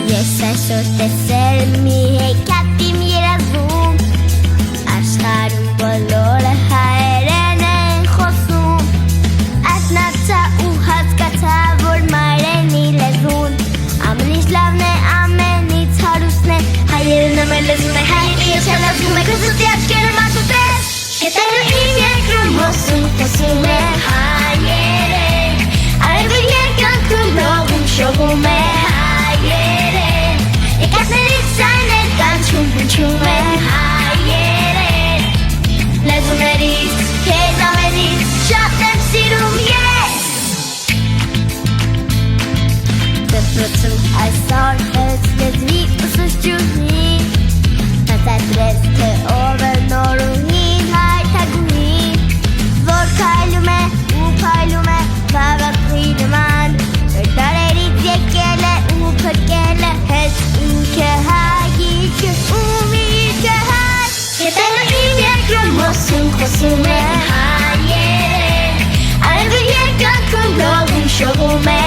Ես այսօր տեսել մի հեքիաթ իմ երազում, աշխարհում բոլորը հայերեն են խոսում, արթնացա ու հասկացա, որ մայրենի լեզուն ամենից լավն է, ամենից հարուստն է, հայերեն ամեն լեզուն է, հայերեն ես հելազում է, կզուտի աչքերը մատուտես, հետերը իմ երկրում խոսում է հայերեն, արևը երկանքում լողում շողում է հայերեն, եկածներից այն է կանչում հնչում է հայերեն, լեզուներից, քեզ ամենից շատ եմ սիրում ես։ Դպրոցում այսօր հենց լեզվի ուսուցչուհի, բացատրեց, թե ով է նորուհին հայթագուհին, որ քայլում է ու փայլում է քաղաքի նման, որ դարերից եկել է ու փրկել է հենց ինքը հայիքը ու միրգը հայ, հետերը իմ երկրում խոսում է հայերեն, արևը երկանքում լողում շողում է